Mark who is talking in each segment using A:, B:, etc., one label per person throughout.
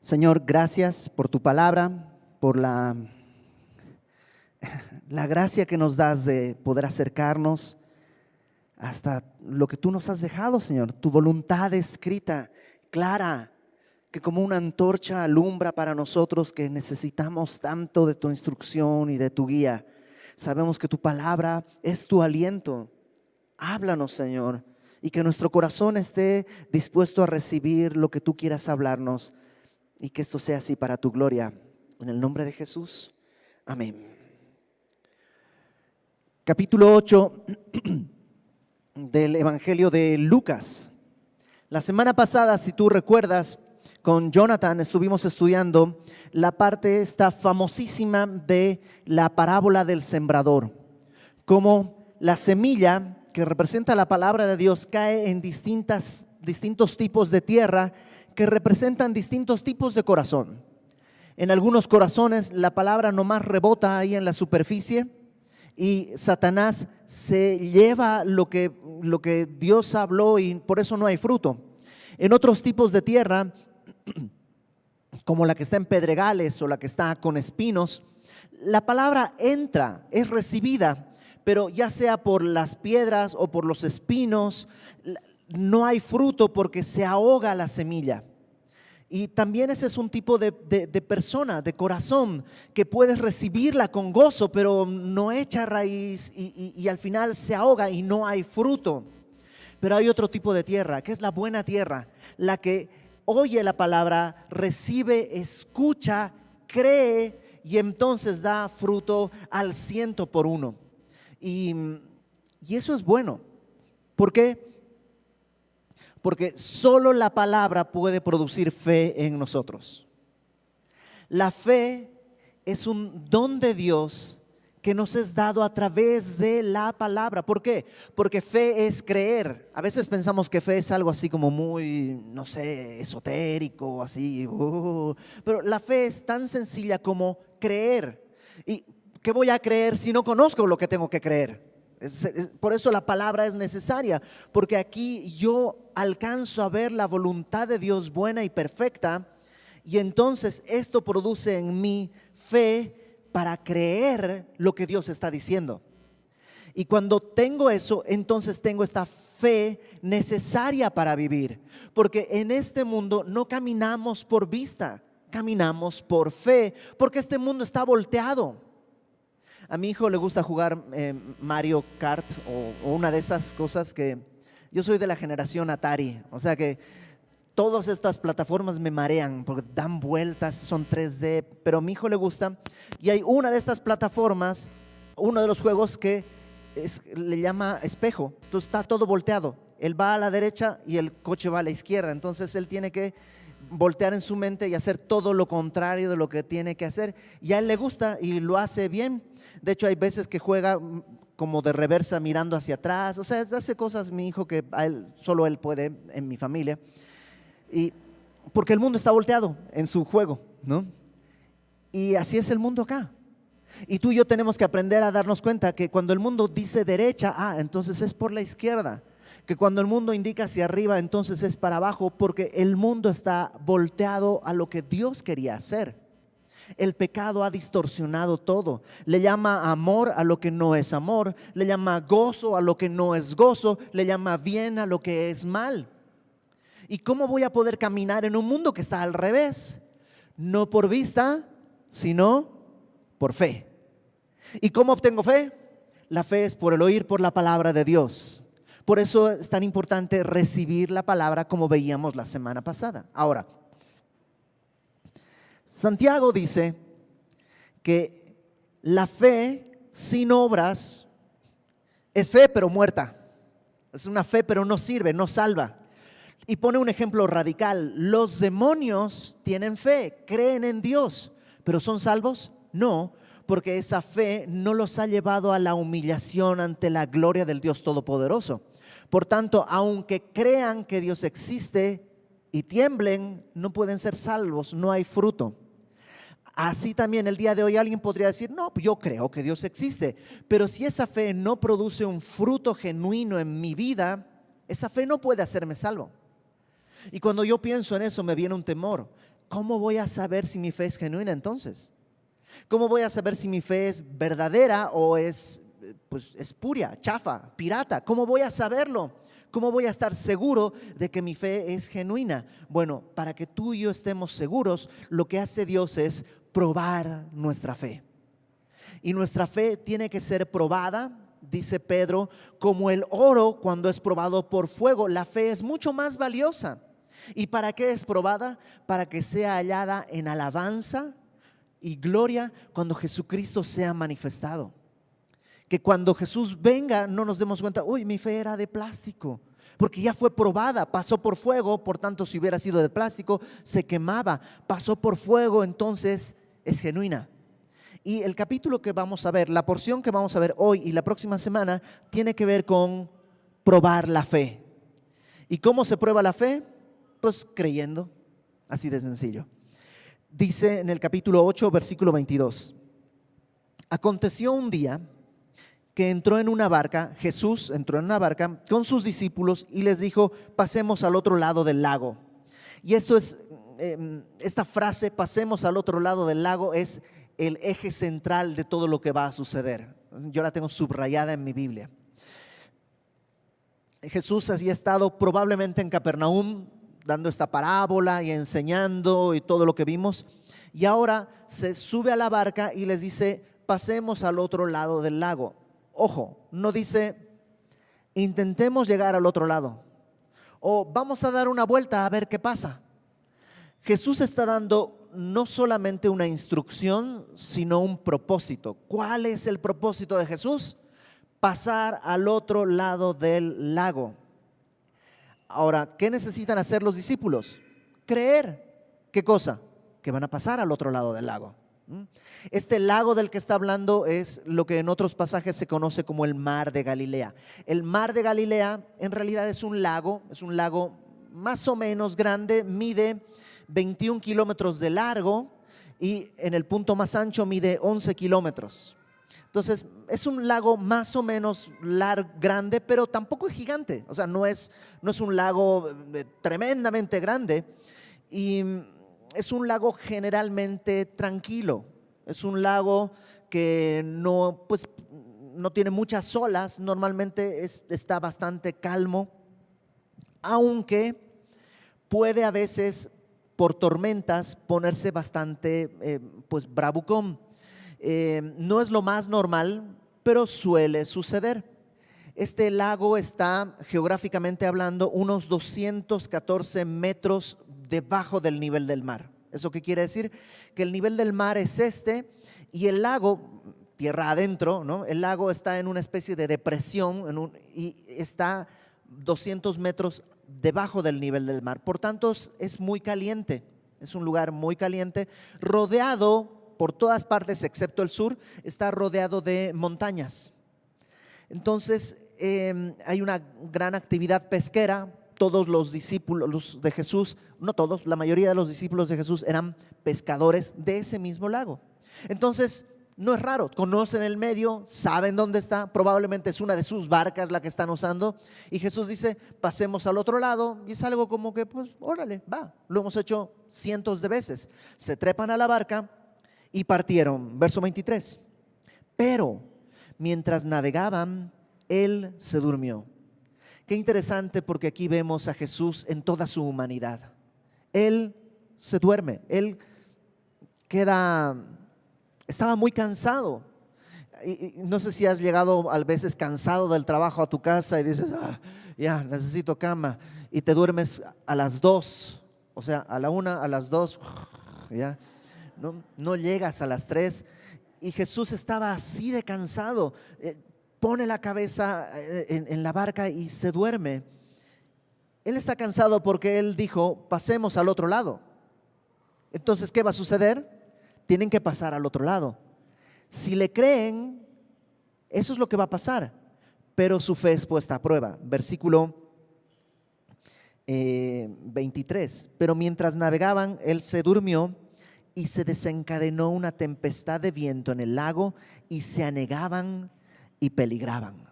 A: Señor, gracias por tu palabra, por la gracia que nos das de poder acercarnos hasta lo que tú nos has dejado, Señor. Tu voluntad escrita, clara, que como una antorcha alumbra para nosotros que necesitamos tanto de tu instrucción y de tu guía. Sabemos que tu palabra es tu aliento. Háblanos, Señor, y que nuestro corazón esté dispuesto a recibir lo que tú quieras hablarnos. Y que esto sea así para tu gloria. En el nombre de Jesús. Amén. Capítulo 8 del Evangelio de Lucas. La semana pasada, si tú recuerdas, con Jonathan estuvimos estudiando la parte esta famosísima de la parábola del sembrador. Cómo la semilla que representa la palabra de Dios cae en distintos tipos de tierra que representan distintos tipos de corazón. En algunos corazones la palabra nomás rebota ahí en la superficie y Satanás se lleva lo que Dios habló y por eso no hay fruto. En otros tipos de tierra, como la que está en pedregales o la que está con espinos, la palabra entra, es recibida, pero ya sea por las piedras o por los espinos, no hay fruto porque se ahoga la semilla. Y también ese es un tipo de persona, de corazón, que puedes recibirla con gozo, pero no echa raíz y al final se ahoga y no hay fruto. Pero hay otro tipo de tierra, que es la buena tierra, la que oye la palabra, recibe, escucha, cree y entonces da fruto al 100%. Y eso es bueno. ¿Por qué? Porque solo la palabra puede producir fe en nosotros. La fe es un don de Dios que nos es dado a través de la palabra. ¿Por qué? Porque fe es creer. A veces pensamos que fe es algo así como muy, no sé, esotérico, así. Pero la fe es tan sencilla como creer. ¿Y qué voy a creer si no conozco lo que tengo que creer? Por eso la palabra es necesaria, porque aquí yo alcanzo a ver la voluntad de Dios buena y perfecta, y entonces esto produce en mí fe para creer lo que Dios está diciendo. Y cuando tengo eso, entonces tengo esta fe necesaria para vivir, porque en este mundo no caminamos por vista, caminamos por fe, porque este mundo está volteado. A mi hijo le gusta jugar Mario Kart o una de esas cosas que yo soy de la generación Atari, o sea que todas estas plataformas me marean porque dan vueltas, son 3D, pero a mi hijo le gusta y hay una de estas plataformas, uno de los juegos que le llama espejo, entonces está todo volteado, él va a la derecha y el coche va a la izquierda, entonces él tiene que voltear en su mente y hacer todo lo contrario de lo que tiene que hacer y a él le gusta y lo hace bien. De hecho hay veces que juega como de reversa mirando hacia atrás, o sea, hace cosas mi hijo que solo él puede en mi familia, y porque el mundo está volteado en su juego, ¿no? Y así es el mundo acá. Y tú y yo tenemos que aprender a darnos cuenta que cuando el mundo dice derecha, entonces es por la izquierda. Que cuando el mundo indica hacia arriba, entonces es para abajo, porque el mundo está volteado a lo que Dios quería hacer. El pecado ha distorsionado todo. Le llama amor a lo que no es amor, le llama gozo a lo que no es gozo, le llama bien a lo que es mal. ¿Y cómo voy a poder caminar en un mundo que está al revés? No por vista, sino por fe. ¿Y cómo obtengo fe? La fe es por el oír por la palabra de Dios. Por eso es tan importante recibir la palabra como veíamos la semana pasada. Ahora, Santiago dice que la fe sin obras es fe pero muerta. Es una fe pero no sirve, no salva. Y pone un ejemplo radical. Los demonios tienen fe, creen en Dios, pero ¿son salvos? No, porque esa fe no los ha llevado a la humillación ante la gloria del Dios Todopoderoso. Por tanto, aunque crean que Dios existe y tiemblen, no pueden ser salvos, no hay fruto. Así también el día de hoy alguien podría decir, no, yo creo que Dios existe, pero si esa fe no produce un fruto genuino en mi vida, esa fe no puede hacerme salvo. Y cuando yo pienso en eso me viene un temor. ¿cómo voy a saber si mi fe es genuina entonces? ¿Cómo voy a saber si mi fe es verdadera o es espuria, chafa, pirata? ¿Cómo voy a saberlo? ¿Cómo voy a estar seguro de que mi fe es genuina? Bueno, para que tú y yo estemos seguros, lo que hace Dios es probar nuestra fe. Y nuestra fe tiene que ser probada, dice Pedro, como el oro cuando es probado por fuego. La fe es mucho más valiosa. ¿Y para qué es probada? Para que sea hallada en alabanza y gloria cuando Jesucristo sea manifestado. Que cuando Jesús venga no nos demos cuenta, uy, mi fe era de plástico, porque ya fue probada, pasó por fuego. Por tanto, si hubiera sido de plástico, se quemaba. Pasó por fuego, entonces es genuina. Y el capítulo que vamos a ver, la porción que vamos a ver hoy y la próxima semana, tiene que ver con probar la fe. ¿Y cómo se prueba la fe? Pues creyendo, así de sencillo. Dice en el capítulo 8, versículo 22. Aconteció un día que entró en una barca, Jesús entró en una barca con sus discípulos y les dijo, pasemos al otro lado del lago. Y esta frase, pasemos al otro lado del lago, es el eje central de todo lo que va a suceder. Yo la tengo subrayada en mi Biblia. Jesús había estado probablemente en Capernaum dando esta parábola y enseñando y todo lo que vimos. Y ahora se sube a la barca y les dice, pasemos al otro lado del lago. Ojo, no dice, intentemos llegar al otro lado o vamos a dar una vuelta a ver qué pasa. Jesús está dando no solamente una instrucción, sino un propósito. ¿Cuál es el propósito de Jesús? Pasar al otro lado del lago. Ahora, ¿qué necesitan hacer los discípulos? Creer. ¿Qué cosa? Que van a pasar al otro lado del lago. Este lago del que está hablando es lo que en otros pasajes se conoce como el mar de Galilea. El mar de Galilea en realidad es un lago más o menos grande, mide 21 kilómetros de largo y en el punto más ancho mide 11 kilómetros. Entonces es un lago más o menos grande, pero tampoco es gigante. O sea, no es un lago tremendamente grande, y es un lago generalmente tranquilo. Es un lago que no tiene muchas olas, normalmente está bastante calmo, aunque puede a veces por tormentas ponerse bastante bravucón. No es lo más normal, pero suele suceder. Este lago está, geográficamente hablando, unos 214 metros debajo del nivel del mar. ¿Eso qué quiere decir? Que el nivel del mar es y el lago, tierra adentro, ¿no? El lago está en una especie de depresión y está 200 metros debajo del nivel del mar. Por tanto, es muy caliente, es un lugar muy caliente, rodeado por todas partes, excepto el sur, está rodeado de montañas. Entonces, hay una gran actividad pesquera. Todos los discípulos de Jesús, no todos, la mayoría de los discípulos de Jesús eran pescadores de ese mismo lago. Entonces, no es raro, conocen el medio, saben dónde está, probablemente es una de sus barcas la que están usando. Y Jesús dice, pasemos al otro lado, y es algo como que, pues, órale, va, lo hemos hecho cientos de veces. Se trepan a la barca y partieron. Verso 23. Pero mientras navegaban, él se durmió. Qué interesante, porque aquí vemos a Jesús en toda su humanidad. Él se duerme, él estaba muy cansado. Y no sé si has llegado a veces cansado del trabajo a tu casa y dices, ya necesito cama, y te duermes a las 2, o sea, a la 1, a las 2, ya no llegas a las 3. Y Jesús estaba así de cansado. Pone la cabeza en la barca y se duerme. Él está cansado porque él dijo, pasemos al otro lado. Entonces, ¿qué va a suceder? Tienen que pasar al otro lado. Si le creen, eso es lo que va a pasar, pero su fe es puesta a prueba. Versículo 23. Pero mientras navegaban, él se durmió y se desencadenó una tempestad de viento en el lago y se anegaban y peligraban.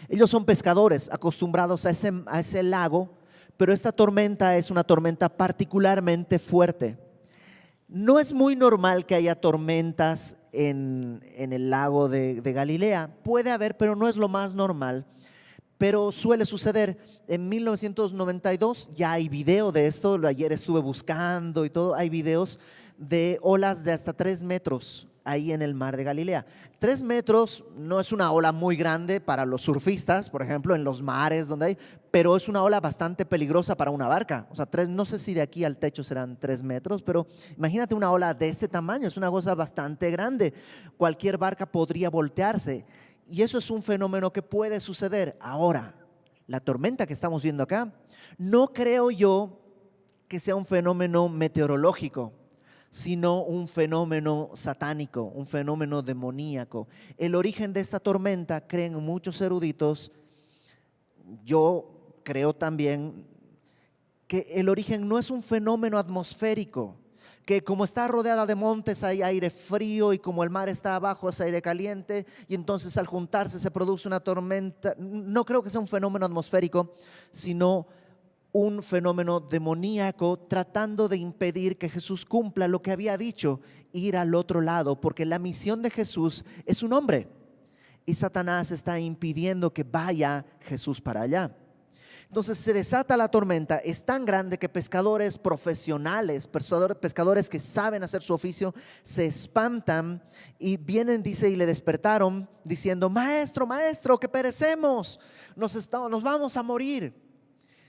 A: Ellos son pescadores acostumbrados a ese lago, pero esta tormenta es una tormenta particularmente fuerte. No es muy normal que haya tormentas en el lago de Galilea. Puede haber, pero no es lo más normal. Pero suele suceder. En 1992 ya hay video de esto. Ayer estuve buscando y todo. Hay videos de olas de hasta 3 metros ahí en el mar de Galilea. 3 metros no es una ola muy grande para los surfistas, por ejemplo, en los mares donde hay, pero es una ola bastante peligrosa para una barca. O sea, no sé si de aquí al techo serán 3 metros, pero imagínate una ola de este tamaño, es una cosa bastante grande. Cualquier barca podría voltearse. Y eso es un fenómeno que puede suceder. Ahora, la tormenta que estamos viendo acá, no creo yo que sea un fenómeno meteorológico, sino un fenómeno satánico, un fenómeno demoníaco. El origen de esta tormenta, creen muchos eruditos, yo creo también que el origen no es un fenómeno atmosférico, que como está rodeada de montes hay aire frío y como el mar está abajo es aire caliente y entonces al juntarse se produce una tormenta. No creo que sea un fenómeno atmosférico, sino un fenómeno demoníaco tratando de impedir que Jesús cumpla lo que había dicho, ir al otro lado, porque la misión de Jesús es un hombre y Satanás está impidiendo que vaya Jesús para allá. Entonces se desata la tormenta, es tan grande que pescadores profesionales, pescadores que saben hacer su oficio, se espantan y vienen, dice, y le despertaron diciendo: maestro, maestro, que perecemos, nos vamos a morir.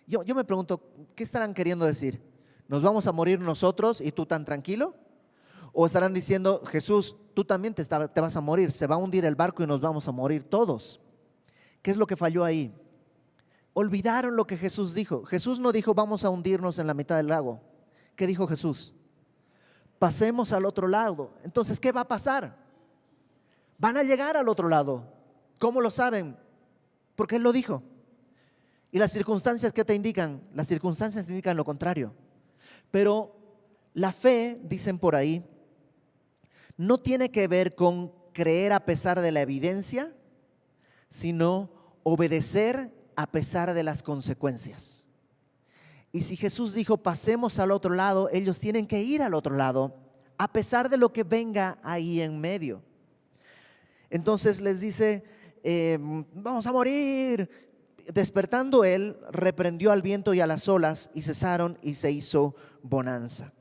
A: Yo me pregunto, ¿qué estarán queriendo decir? ¿Nos vamos a morir nosotros y tú tan tranquilo? ¿O estarán diciendo: Jesús, tú también te vas a morir, se va a hundir el barco y nos vamos a morir todos? ¿Qué es lo que falló ahí? Olvidaron lo que Jesús dijo. Jesús no dijo: vamos a hundirnos en la mitad del lago. ¿Qué dijo Jesús? Pasemos al otro lado. Entonces, ¿qué va a pasar? Van a llegar al otro lado. ¿Cómo lo saben? Porque Él lo dijo. ¿Y las circunstancias qué te indican? Las circunstancias te indican lo contrario. Pero la fe, dicen por ahí, no tiene que ver con creer a pesar de la evidencia, sino obedecer a pesar de las consecuencias. Y si Jesús dijo: pasemos al otro lado, ellos tienen que ir al otro lado, a pesar de lo que venga ahí en medio. Entonces les dice: vamos a morir. Despertando él, reprendió al viento y a las olas, y cesaron y se hizo bonanza.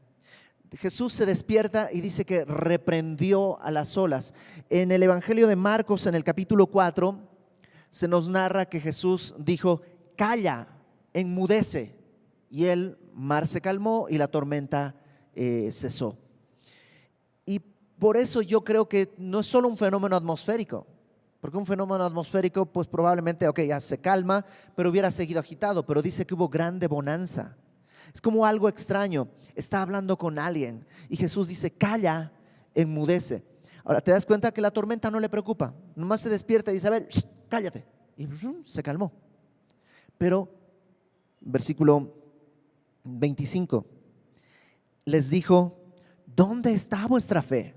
A: Jesús se despierta y dice que reprendió a las olas. En el Evangelio de Marcos, en el capítulo 4, se nos narra que Jesús dijo: calla, enmudece. Y el mar se calmó y la tormenta cesó. Y por eso yo creo que no es solo un fenómeno atmosférico. Porque un fenómeno atmosférico, pues probablemente, ya se calma, pero hubiera seguido agitado. Pero dice que hubo grande bonanza. Es como algo extraño. Está hablando con alguien y Jesús dice: calla, enmudece. Ahora, ¿te das cuenta que la tormenta no le preocupa? Nomás se despierta y dice: a ver, cállate. Y se calmó. Pero, versículo 25, les dijo: ¿dónde está vuestra fe?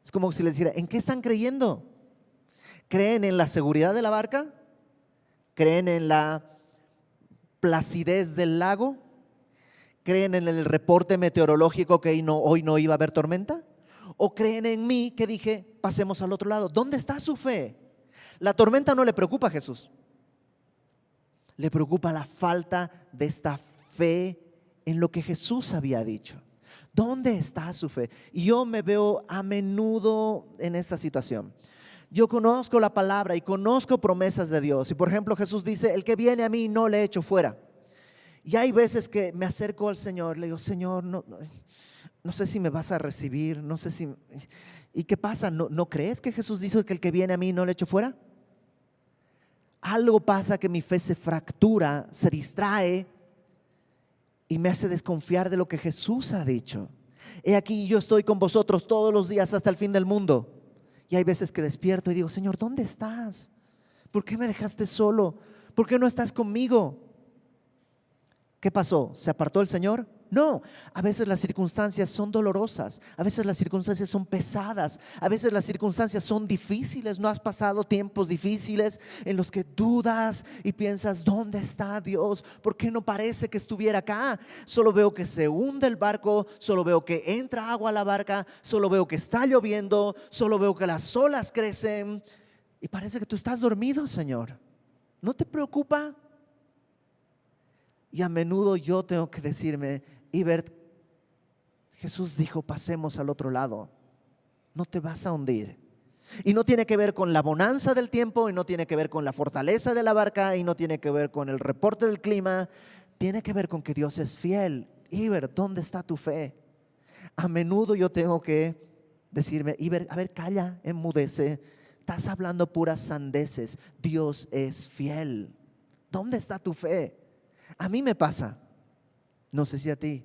A: Es como si les dijera: ¿en qué están creyendo? ¿Creen en la seguridad de la barca? ¿Creen en la placidez del lago? ¿Creen en el reporte meteorológico que hoy no iba a haber tormenta? ¿O creen en mí que dije: pasemos al otro lado? ¿Dónde está su fe? La tormenta no le preocupa a Jesús. Le preocupa la falta de esta fe en lo que Jesús había dicho. ¿Dónde está su fe? Y yo me veo a menudo en esta situación. Yo conozco la palabra y conozco promesas de Dios. Y por ejemplo, Jesús dice: el que viene a mí no le echo fuera. Y hay veces que me acerco al Señor, le digo: Señor, no sé si me vas a recibir, no sé si... ¿Y qué pasa? ¿No crees que Jesús dice que el que viene a mí no le echo fuera? Algo pasa que mi fe se fractura, se distrae y me hace desconfiar de lo que Jesús ha dicho. He aquí, yo estoy con vosotros todos los días hasta el fin del mundo. Y hay veces que despierto y digo: Señor, ¿dónde estás? ¿Por qué me dejaste solo? ¿Por qué no estás conmigo? ¿Qué pasó? ¿Se apartó el Señor? No, a veces las circunstancias son dolorosas, a veces las circunstancias son pesadas, a veces las circunstancias son difíciles. ¿No has pasado tiempos difíciles en los que dudas y piensas, ¿dónde está Dios? ¿Por qué no parece que estuviera acá? Solo veo que se hunde el barco, solo veo que entra agua a la barca, solo veo que está lloviendo, solo veo que las olas crecen y parece que tú estás dormido, Señor. ¿No te preocupa? Y a menudo yo tengo que decirme, Ibert, Jesús dijo, pasemos al otro lado. No te vas a hundir. Y no tiene que ver con la bonanza del tiempo, y no tiene que ver con la fortaleza de la barca, y no tiene que ver con el reporte del clima. Tiene que ver con que Dios es fiel. Ibert, ¿dónde está tu fe? A menudo yo tengo que decirme, Ibert, a ver, calla, enmudece. Estás hablando puras sandeces. Dios es fiel. ¿Dónde está tu fe? A mí me pasa, no sé si a ti.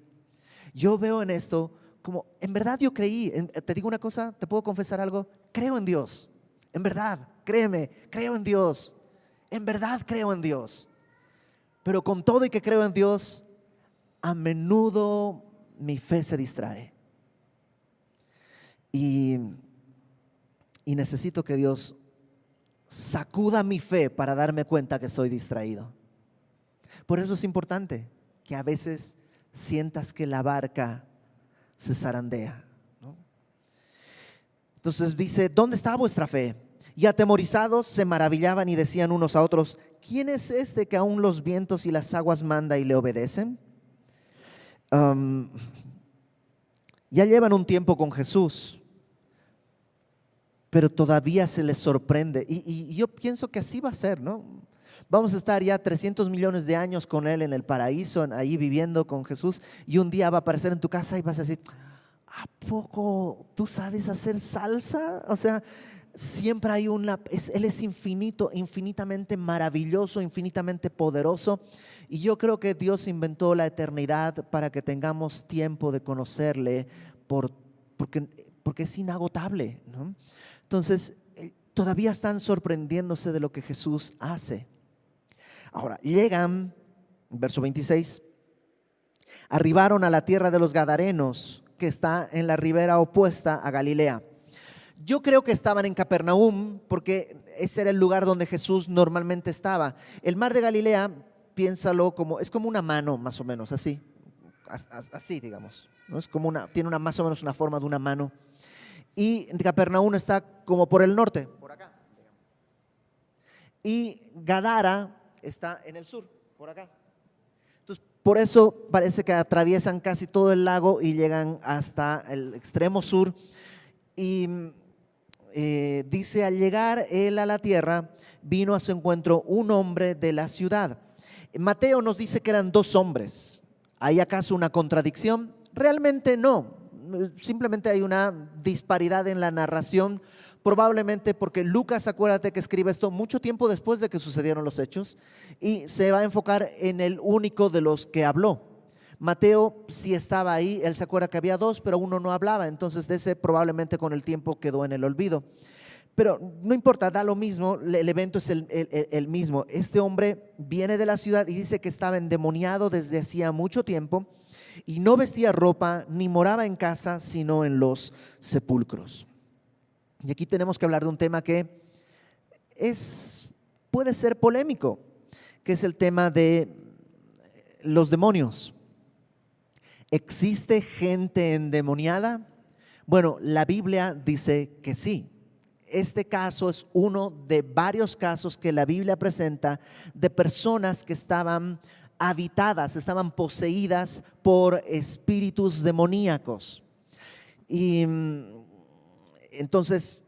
A: Yo veo en esto como, en verdad yo creí, te digo una cosa, te puedo confesar algo, creo en Dios, en verdad, créeme, creo en Dios, en verdad creo en Dios. Pero con todo y que creo en Dios, a menudo mi fe se distrae. Y necesito que Dios sacuda mi fe para darme cuenta que estoy distraído. Por eso es importante que a veces sientas que la barca se zarandea, ¿no? Entonces dice, ¿dónde está vuestra fe? Y atemorizados se maravillaban y decían unos a otros, ¿quién es este que aún los vientos y las aguas manda y le obedecen? Ya llevan un tiempo con Jesús, pero todavía se les sorprende. Y yo pienso que así va a ser, ¿no? Vamos a estar ya 300 millones de años con Él en el paraíso, ahí viviendo con Jesús, y un día va a aparecer en tu casa y vas a decir, ¿a poco tú sabes hacer salsa? O sea, siempre hay Él es infinito, infinitamente maravilloso, infinitamente poderoso, y yo creo que Dios inventó la eternidad para que tengamos tiempo de conocerle, porque es inagotable, ¿no? Entonces, todavía están sorprendiéndose de lo que Jesús hace. Ahora, llegan, verso 26, arribaron a la tierra de los Gadarenos, que está en la ribera opuesta a Galilea. Yo creo que estaban en Capernaum, porque ese era el lugar donde Jesús normalmente estaba. El mar de Galilea, piénsalo como, es como una mano más o menos, así digamos, ¿no? Es como tiene más o menos una forma de una mano. Y Capernaum está como por el norte, por acá. Y Gadara está en el sur, por acá. Entonces, por eso parece que atraviesan casi todo el lago y llegan hasta el extremo sur. Y dice, al llegar él a la tierra, vino a su encuentro un hombre de la ciudad. Mateo nos dice que eran dos hombres. ¿Hay acaso una contradicción? Realmente no. Simplemente hay una disparidad en la narración. Probablemente porque Lucas, acuérdate que escribe esto mucho tiempo después de que sucedieron los hechos, y se va a enfocar en el único de los que habló. Mateo sí estaba ahí, él se acuerda que había dos, pero uno no hablaba, entonces de ese probablemente con el tiempo quedó en el olvido. Pero no importa, da lo mismo, el evento es el mismo. Este hombre viene de la ciudad y dice que estaba endemoniado desde hacía mucho tiempo y no vestía ropa ni moraba en casa, sino en los sepulcros. Y aquí tenemos que hablar de un tema que puede ser polémico, que es el tema de los demonios. ¿Existe gente endemoniada? Bueno, la Biblia dice que sí. Este caso es uno de varios casos que la Biblia presenta de personas que estaban habitadas, estaban poseídas por espíritus demoníacos. Y entonces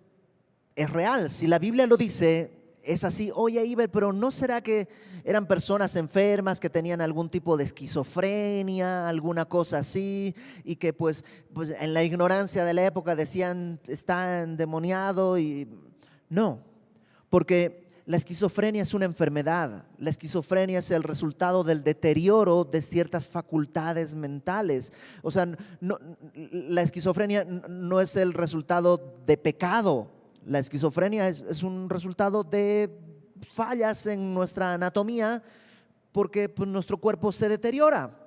A: es real, si la Biblia lo dice, es así. Oye, Iber, pero ¿no será que eran personas enfermas que tenían algún tipo de esquizofrenia, alguna cosa así, y que pues en la ignorancia de la época decían está endemoniado? Y no, porque la esquizofrenia es una enfermedad. La esquizofrenia es el resultado del deterioro de ciertas facultades mentales. O sea, la esquizofrenia no es el resultado de pecado. La esquizofrenia es un resultado de fallas en nuestra anatomía, porque pues, nuestro cuerpo se deteriora.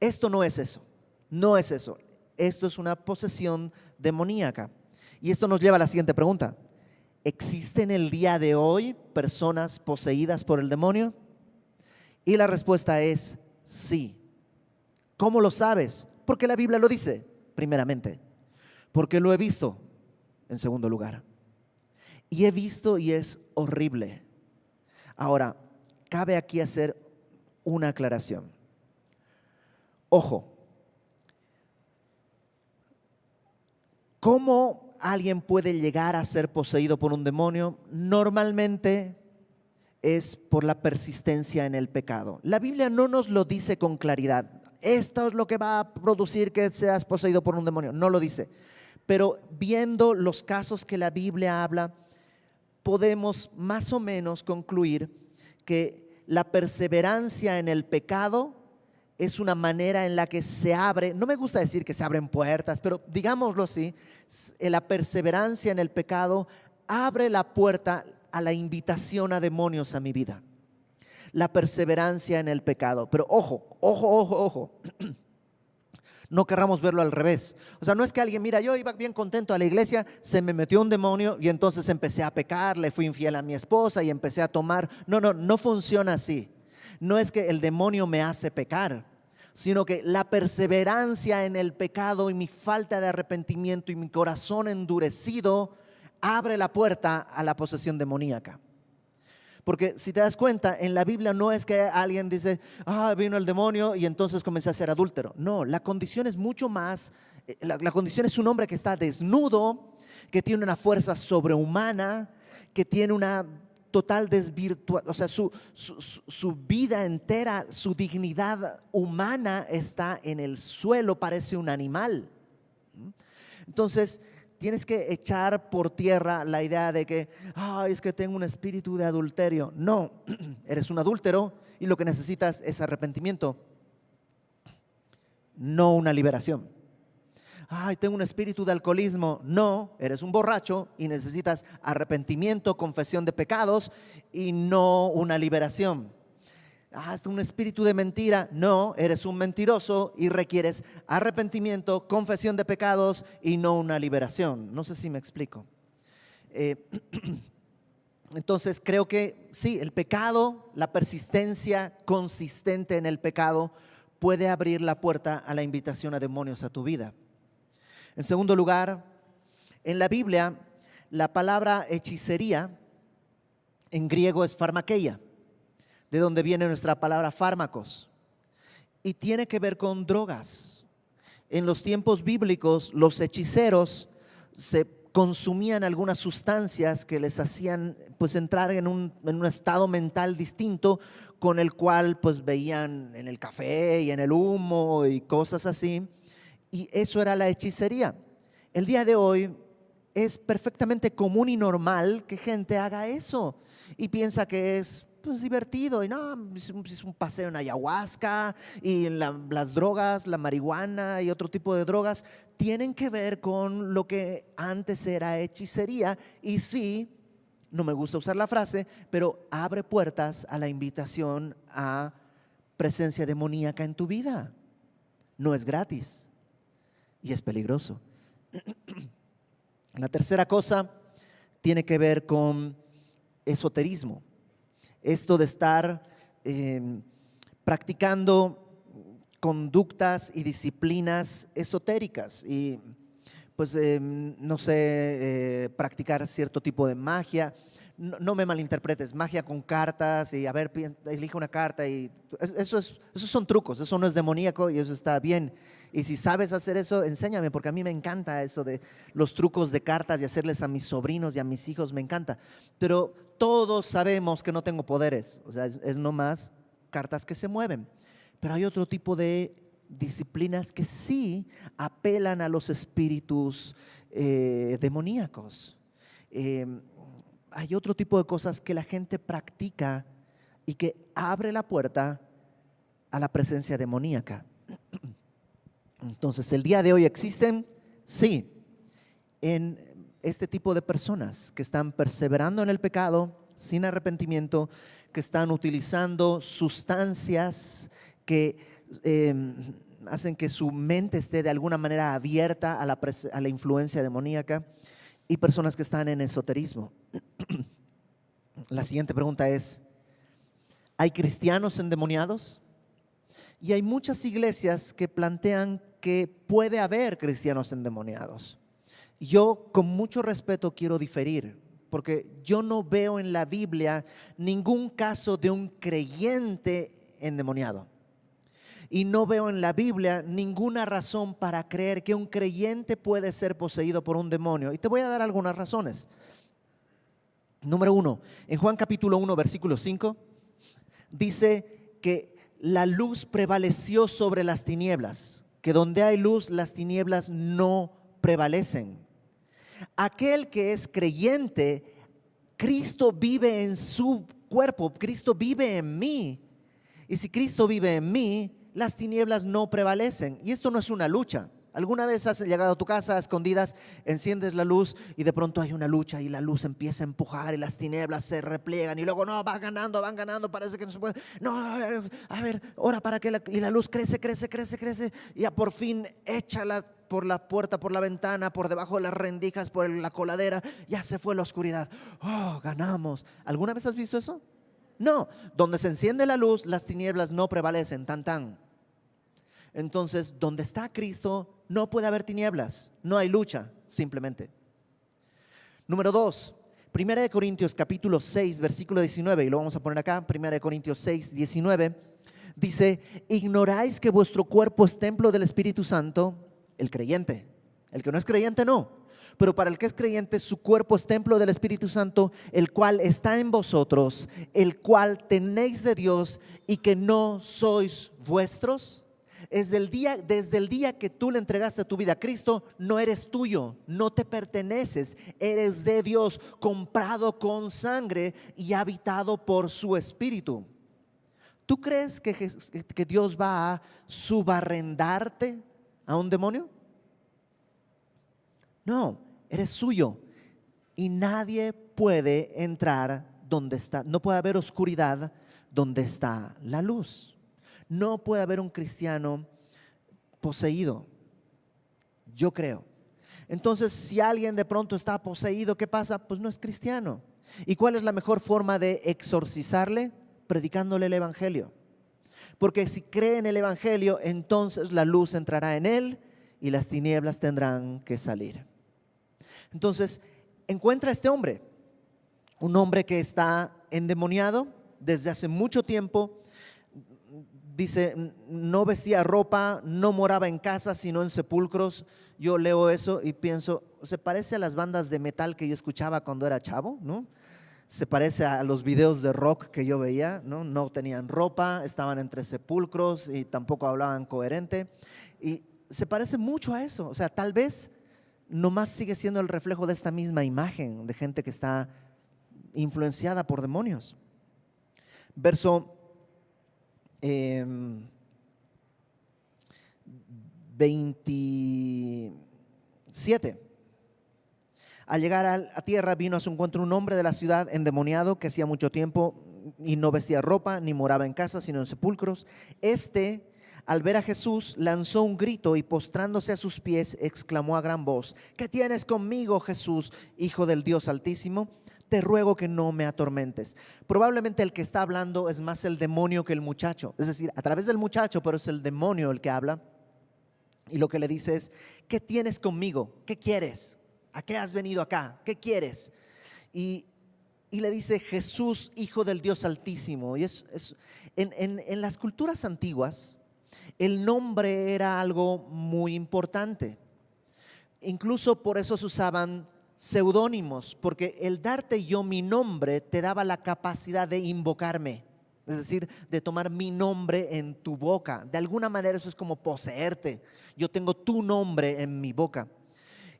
A: Esto no es eso, no es eso. Esto es una posesión demoníaca. Y esto nos lleva a la siguiente pregunta. ¿Existen el día de hoy personas poseídas por el demonio? Y la respuesta es sí. ¿Cómo lo sabes? Porque la Biblia lo dice, primeramente. Porque lo he visto, en segundo lugar. Y he visto y es horrible. Ahora, cabe aquí hacer una aclaración. Ojo, ¿cómo alguien puede llegar a ser poseído por un demonio? Normalmente es por la persistencia en el pecado. La Biblia no nos lo dice con claridad. Esto es lo que va a producir que seas poseído por un demonio. No lo dice. Pero viendo los casos que la Biblia habla, podemos más o menos concluir que la perseverancia en el pecado es una manera en la que se abre, no me gusta decir que se abren puertas, pero digámoslo así, la perseverancia en el pecado abre la puerta a la invitación a demonios a mi vida. La perseverancia en el pecado. Pero ojo, ojo, ojo, ojo. No querramos verlo al revés. O sea, no es que alguien, mira, yo iba bien contento a la iglesia, se me metió un demonio y entonces empecé a pecar, le fui infiel a mi esposa y empecé a tomar. No, no, no funciona así. No es que el demonio me hace pecar, sino que la perseverancia en el pecado y mi falta de arrepentimiento y mi corazón endurecido abre la puerta a la posesión demoníaca. Porque si te das cuenta, en la Biblia no es que alguien dice, vino el demonio y entonces comencé a ser adúltero. No, la condición es mucho más, la condición es un hombre que está desnudo, que tiene una fuerza sobrehumana, que tiene una total desvirtuación, o sea, su vida entera, su dignidad humana está en el suelo, parece un animal. Entonces, tienes que echar por tierra la idea de que, es que tengo un espíritu de adulterio. No, eres un adúltero y lo que necesitas es arrepentimiento, no una liberación. Tengo un espíritu de alcoholismo. No, eres un borracho y necesitas arrepentimiento, confesión de pecados y no una liberación. Es un espíritu de mentira. No, eres un mentiroso y requieres arrepentimiento, confesión de pecados y no una liberación. No sé si me explico. Entonces creo que sí, el pecado, la persistencia consistente en el pecado puede abrir la puerta a la invitación a demonios a tu vida. En segundo lugar, en la Biblia, la palabra hechicería en griego es pharmakeia, de donde viene nuestra palabra fármacos, y tiene que ver con drogas. En los tiempos bíblicos, los hechiceros se consumían algunas sustancias que les hacían pues entrar en un estado mental distinto, con el cual pues veían en el café y en el humo y cosas así. Y eso era la hechicería. El día de hoy es perfectamente común y normal que gente haga eso y piensa que es pues divertido y no, es un paseo en ayahuasca y las drogas, la marihuana y otro tipo de drogas tienen que ver con lo que antes era hechicería. Y sí, no me gusta usar la frase, pero abre puertas a la invitación a presencia demoníaca en tu vida. No es gratis. Y es peligroso. La tercera cosa tiene que ver con esoterismo. Esto de estar practicando conductas y disciplinas esotéricas y pues no sé, practicar cierto tipo de magia. No me malinterpretes, magia con cartas y a ver, elige una carta y esos son trucos, eso no es demoníaco y eso está bien. Y si sabes hacer eso, enséñame, porque a mí me encanta eso de los trucos de cartas y hacerles a mis sobrinos y a mis hijos, me encanta. Pero todos sabemos que no tengo poderes, o sea, es nomás cartas que se mueven. Pero hay otro tipo de disciplinas que sí apelan a los espíritus demoníacos. Hay otro tipo de cosas que la gente practica y que abre la puerta a la presencia demoníaca. Entonces, el día de hoy existen, sí, en este tipo de personas que están perseverando en el pecado sin arrepentimiento, que están utilizando sustancias que hacen que su mente esté de alguna manera abierta a la influencia demoníaca, y personas que están en esoterismo. La siguiente pregunta es: ¿hay cristianos endemoniados? Y hay muchas iglesias que plantean que puede haber cristianos endemoniados. Yo con mucho respeto quiero diferir, porque yo no veo en la Biblia ningún caso de un creyente endemoniado. Y no veo en la Biblia ninguna razón para creer que un creyente puede ser poseído por un demonio. Y te voy a dar algunas razones. Número 1, en Juan capítulo 1, versículo 5, dice que la luz prevaleció sobre las tinieblas, que donde hay luz, las tinieblas no prevalecen. Aquel que es creyente, Cristo vive en su cuerpo, Cristo vive en mí. Y si Cristo vive en mí, las tinieblas no prevalecen. Y esto no es una lucha. ¿Alguna vez has llegado a tu casa a escondidas, enciendes la luz y de pronto hay una lucha y la luz empieza a empujar y las tinieblas se repliegan y luego no, van ganando, parece que no se puede? No, a ver, ora para que y la luz crece y ya por fin échala por la puerta, por la ventana, por debajo de las rendijas, por la coladera, ya se fue la oscuridad. Oh, ganamos. ¿Alguna vez has visto eso? No, donde se enciende la luz, las tinieblas no prevalecen, tan. Entonces, donde está Cristo, no puede haber tinieblas, no hay lucha, simplemente. Número 2, 1 Corintios capítulo 6, versículo 19, y lo vamos a poner acá, 1 Corintios 6, 19, dice: ¿ignoráis que vuestro cuerpo es templo del Espíritu Santo? El creyente, el que no es creyente no, pero para el que es creyente, su cuerpo es templo del Espíritu Santo, el cual está en vosotros, el cual tenéis de Dios, y que no sois vuestros. Desde el día que tú le entregaste tu vida a Cristo, no eres tuyo, no te perteneces, eres de Dios, comprado con sangre y habitado por su Espíritu. ¿Tú crees que Dios va a subarrendarte a un demonio? No, eres suyo y nadie puede entrar donde está, no puede haber oscuridad donde está la luz. No puede haber un cristiano poseído, yo creo. Entonces, si alguien de pronto está poseído, ¿qué pasa? Pues no es cristiano. ¿Y cuál es la mejor forma de exorcizarle? Predicándole el evangelio. Porque si cree en el evangelio, entonces la luz entrará en él y las tinieblas tendrán que salir. Entonces, encuentra a este hombre, un hombre que está endemoniado desde hace mucho tiempo. Dice, no vestía ropa, no moraba en casa, sino en sepulcros. Yo leo eso y pienso, se parece a las bandas de metal que yo escuchaba cuando era chavo, ¿no? Se parece a los videos de rock que yo veía, ¿no? No tenían ropa, estaban entre sepulcros y tampoco hablaban coherente. Y se parece mucho a eso. O sea, tal vez nomás sigue siendo el reflejo de esta misma imagen de gente que está influenciada por demonios. Verso 27. Al llegar a tierra, vino a su encuentro un hombre de la ciudad endemoniado, que hacía mucho tiempo y no vestía ropa ni moraba en casa, sino en sepulcros. Al ver a Jesús, lanzó un grito y postrándose a sus pies, exclamó a gran voz: ¿qué tienes conmigo, Jesús, Hijo del Dios Altísimo? Te ruego que no me atormentes. Probablemente el que está hablando es más el demonio que el muchacho, es decir, a través del muchacho, pero es el demonio el que habla. Y lo que le dice es: ¿qué tienes conmigo? ¿Qué quieres? ¿A qué has venido acá? ¿Qué quieres? Y le dice: Jesús, Hijo del Dios Altísimo. Y en las culturas antiguas, el nombre era algo muy importante. Incluso por eso se usaban seudónimos, porque el darte yo mi nombre te daba la capacidad de invocarme, es decir, de tomar mi nombre en tu boca. De alguna manera eso es como poseerte. Yo tengo tu nombre en mi boca.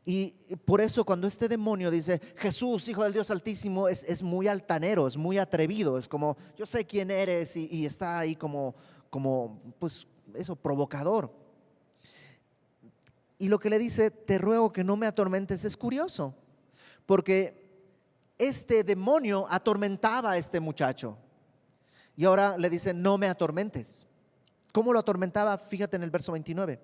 A: Y por eso cuando este demonio dice Jesús, Hijo del Dios Altísimo, es muy altanero, es muy atrevido. Es como, yo sé quién eres, y está ahí como pues eso, provocador. Y lo que le dice, te ruego que no me atormentes, es curioso, porque este demonio atormentaba a este muchacho y ahora le dice, no me atormentes. ¿Cómo lo atormentaba? Fíjate en el verso 29.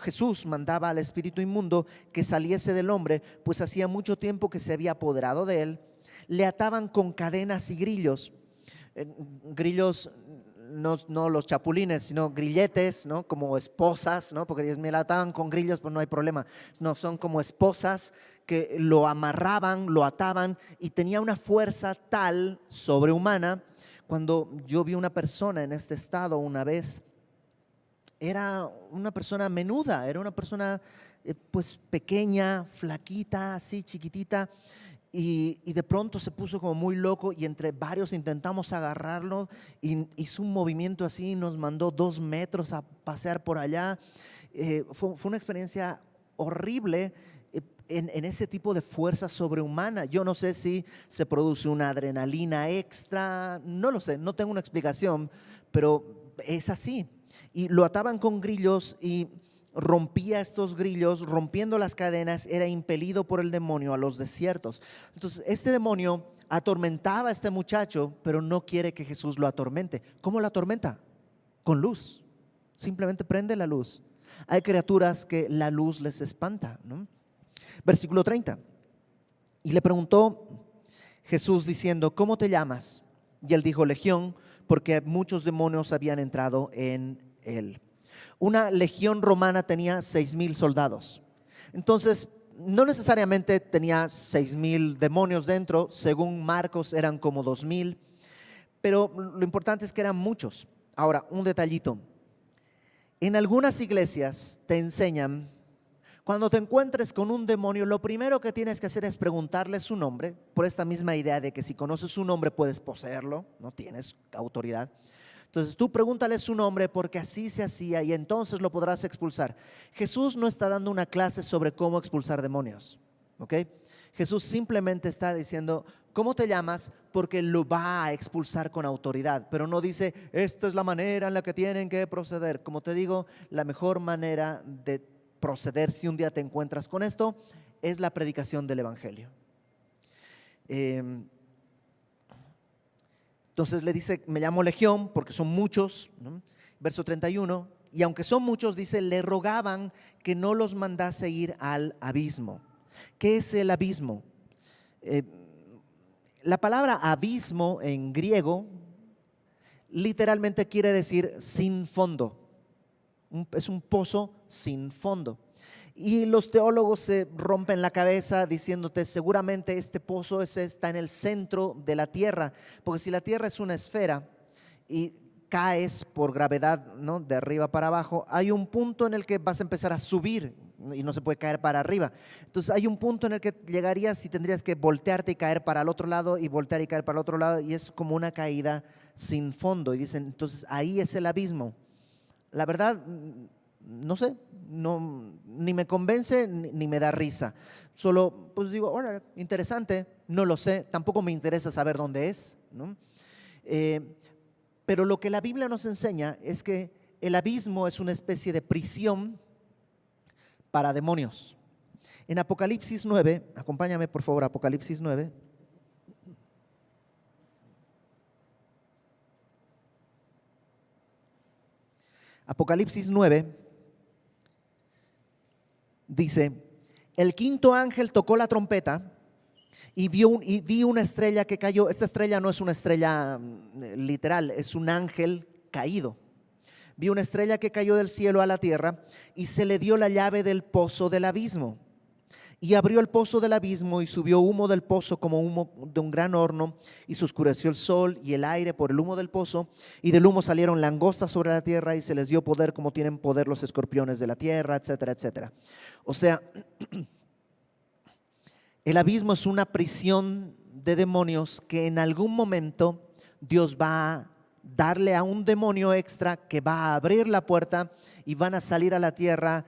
A: Jesús mandaba al espíritu inmundo que saliese del hombre, pues hacía mucho tiempo que se había apoderado de él. Le ataban con cadenas y grillos. Grillos, no los chapulines, sino grilletes, ¿no? Como esposas, ¿no? Porque me la ataban con grillos, pues no hay problema. No, son como esposas que lo amarraban, lo ataban y tenía una fuerza tal sobrehumana. Cuando yo vi una persona en este estado una vez, era una persona menuda, era una persona pues pequeña, flaquita, así chiquitita, y de pronto se puso como muy loco y entre varios intentamos agarrarlo y hizo un movimiento así, nos mandó 2 metros a pasear por allá. Fue una experiencia horrible. En ese tipo de fuerza sobrehumana. Yo no sé si se produce una adrenalina extra, no lo sé, no tengo una explicación, pero es así. Y lo ataban con grillos y rompía estos grillos, rompiendo las cadenas, era impelido por el demonio a los desiertos. Entonces, este demonio atormentaba a este muchacho, pero no quiere que Jesús lo atormente. ¿Cómo lo atormenta? Con luz. Simplemente prende la luz. Hay criaturas que la luz les espanta, ¿no? Versículo 30. Y le preguntó Jesús diciendo, ¿cómo te llamas? Y él dijo, Legión, porque muchos demonios habían entrado en él. Una legión romana tenía 6,000 soldados. Entonces, no necesariamente tenía 6,000 demonios dentro. Según Marcos eran como 2,000. Pero lo importante es que eran muchos. Ahora, un detallito. En algunas iglesias te enseñan, cuando te encuentres con un demonio, lo primero que tienes que hacer es preguntarle su nombre, por esta misma idea de que si conoces su nombre puedes poseerlo, no tienes autoridad. Entonces tú pregúntale su nombre porque así se hacía y entonces lo podrás expulsar. Jesús no está dando una clase sobre cómo expulsar demonios, ¿ok? Jesús simplemente está diciendo, ¿cómo te llamas? Porque lo va a expulsar con autoridad, pero no dice, esta es la manera en la que tienen que proceder. Como te digo, la mejor manera de proceder si un día te encuentras con esto es la predicación del evangelio. Entonces le dice, me llamo Legión porque son muchos, ¿no? Verso 31, y aunque son muchos, dice, le rogaban que no los mandase ir al abismo. ¿Qué es el abismo? La palabra abismo en griego literalmente quiere decir sin fondo. Es un pozo sin fondo. Y los teólogos se rompen la cabeza diciéndote seguramente este pozo está en el centro de la tierra, porque si la tierra es una esfera y caes por gravedad, ¿no?, de arriba para abajo, hay un punto en el que vas a empezar a subir y no se puede caer para arriba. Entonces hay un punto en el que llegarías y tendrías que voltearte y caer para el otro lado y voltear y caer para el otro lado, y es como una caída sin fondo. Y dicen, entonces ahí es el abismo. La verdad, no sé, ni me convence ni me da risa. Solo pues digo, órale, interesante, no lo sé, tampoco me interesa saber dónde es, ¿no? Pero lo que la Biblia nos enseña es que el abismo es una especie de prisión para demonios. En Apocalipsis 9, acompáñame por favor, Apocalipsis 9. Apocalipsis 9 dice, el quinto ángel tocó la trompeta y vi una estrella que cayó. Esta estrella no es una estrella literal, es un ángel caído. Vi una estrella que cayó del cielo a la tierra y se le dio la llave del pozo del abismo. Y abrió el pozo del abismo y subió humo del pozo como humo de un gran horno, y se oscureció el sol y el aire por el humo del pozo, y del humo salieron langostas sobre la tierra y se les dio poder como tienen poder los escorpiones de la tierra, etcétera, etcétera. O sea, el abismo es una prisión de demonios que en algún momento Dios va a darle a un demonio extra que va a abrir la puerta y van a salir a la tierra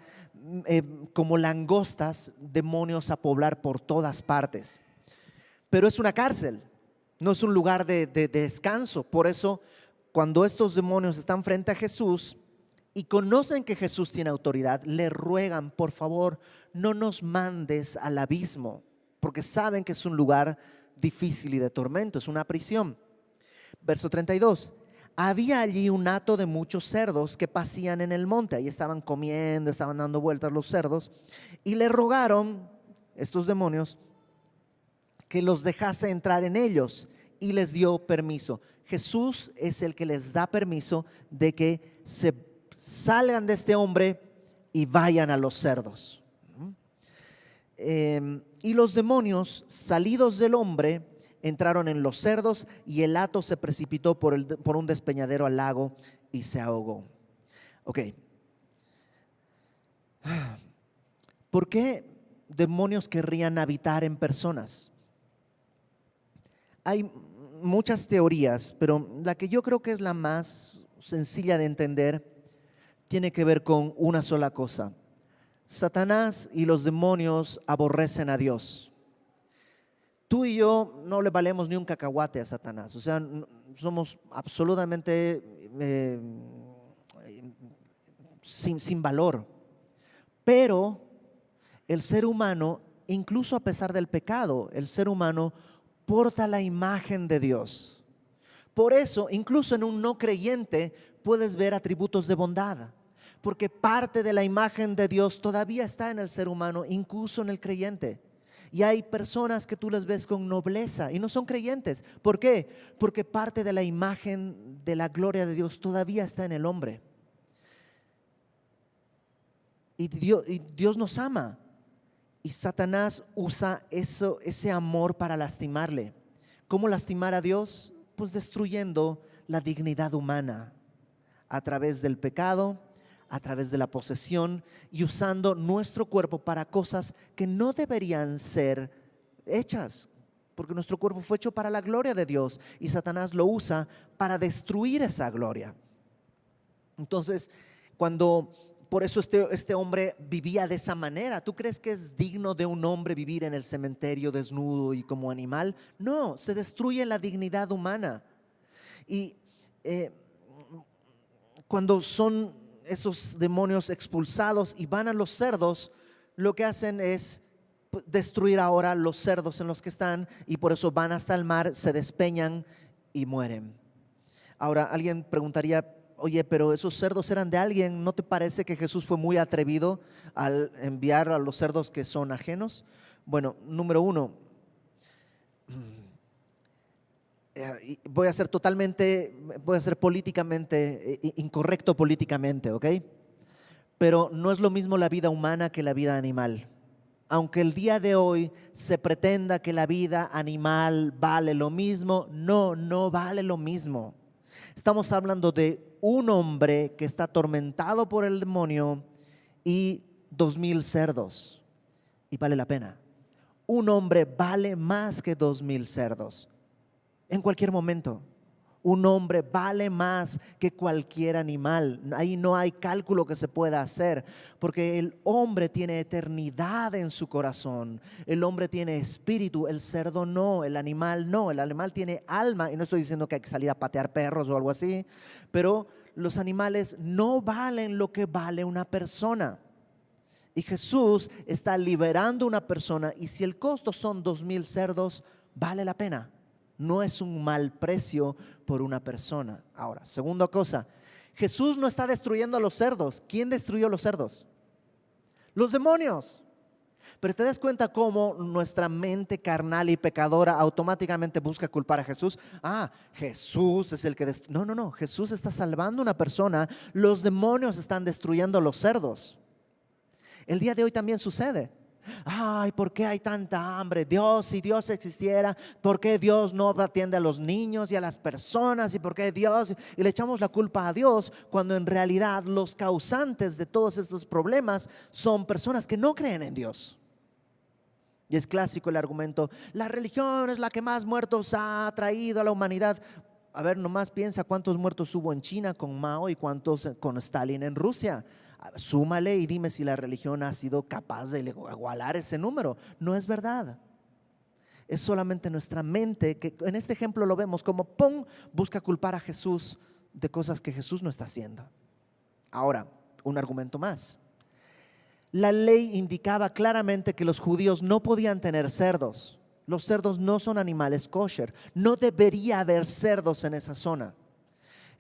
A: como langostas, demonios a poblar por todas partes. Pero es una cárcel, no es un lugar de descanso. Por eso, cuando estos demonios están frente a Jesús y conocen que Jesús tiene autoridad, le ruegan, por favor, no nos mandes al abismo, porque saben que es un lugar difícil y de tormento, es una prisión. Verso 32. había allí un hato de muchos cerdos que pasían en el monte. Ahí estaban comiendo, estaban dando vueltas los cerdos. Y le rogaron, estos demonios, que los dejase entrar en ellos. Y les dio permiso. Jesús es el que les da permiso de que se salgan de este hombre y vayan a los cerdos. Y los demonios, salidos del hombre, entraron en los cerdos, y el hato se precipitó por un despeñadero al lago y se ahogó. Ok. ¿Por qué demonios querrían habitar en personas? Hay muchas teorías, pero la que yo creo que es la más sencilla de entender tiene que ver con una sola cosa. Satanás y los demonios aborrecen a Dios. Tú y yo no le valemos ni un cacahuate a Satanás. O sea, somos absolutamente sin valor. Pero el ser humano, incluso a pesar del pecado, el ser humano porta la imagen de Dios. Por eso, incluso en un no creyente, puedes ver atributos de bondad. Porque parte de la imagen de Dios todavía está en el ser humano, incluso en el creyente. Y hay personas que tú les ves con nobleza y no son creyentes. ¿Por qué? Porque parte de la imagen de la gloria de Dios todavía está en el hombre. Y Dios nos ama. Y Satanás usa ese amor para lastimarle. ¿Cómo lastimar a Dios? Pues destruyendo la dignidad humana a través del pecado, a través de la posesión, y usando nuestro cuerpo para cosas que no deberían ser hechas, porque nuestro cuerpo fue hecho para la gloria de Dios y Satanás lo usa para destruir esa gloria. Entonces, por eso este hombre vivía de esa manera. ¿Tú crees que es digno de un hombre vivir en el cementerio desnudo y como animal? No, se destruye la dignidad humana. Y cuando son esos demonios expulsados y van a los cerdos, lo que hacen es destruir ahora los cerdos en los que están, y por eso van hasta el mar, se despeñan y mueren. Ahora alguien preguntaría: oye, pero esos cerdos eran de alguien. ¿No te parece que Jesús fue muy atrevido al enviar a los cerdos que son ajenos? Bueno, número uno, voy a ser políticamente incorrecto políticamente, ¿ok? Pero no es lo mismo la vida humana que la vida animal. Aunque el día de hoy se pretenda que la vida animal vale lo mismo, no vale lo mismo. Estamos hablando de un hombre que está atormentado por el demonio y 2,000 cerdos, y vale la pena. Un hombre vale más que 2,000 cerdos. En cualquier momento, un hombre vale más que cualquier animal. Ahí no hay cálculo que se pueda hacer, porque el hombre tiene eternidad en su corazón. El hombre tiene espíritu, el cerdo no, el animal no. El animal tiene alma, y no estoy diciendo que hay que salir a patear perros o algo así, pero los animales no valen lo que vale una persona. Y Jesús está liberando una persona, y si el costo son 2,000 cerdos, vale la pena. No es un mal precio por una persona. Ahora, segunda cosa, Jesús no está destruyendo a los cerdos. ¿Quién destruyó los cerdos? Los demonios. Pero te das cuenta cómo nuestra mente carnal y pecadora automáticamente busca culpar a Jesús. Jesús es el que destruyó. No, Jesús está salvando a una persona. Los demonios están destruyendo a los cerdos. El día de hoy también sucede. ¿Por qué hay tanta hambre? Si Dios existiera, ¿por qué Dios no atiende a los niños y a las personas? ¿Y por qué Dios? Y le echamos la culpa a Dios, cuando en realidad los causantes de todos estos problemas son personas que no creen en Dios. Y es clásico el argumento: la religión es la que más muertos ha traído a la humanidad. A ver, nomás piensa cuántos muertos hubo en China con Mao y cuántos con Stalin en Rusia. Súmale y dime si la religión ha sido capaz de igualar ese número. No es verdad. Es solamente nuestra mente, que en este ejemplo lo vemos como busca culpar a Jesús de cosas que Jesús no está haciendo. Ahora, un argumento más. La ley indicaba claramente que los judíos no podían tener cerdos. Los cerdos no son animales kosher. No debería haber cerdos en esa zona.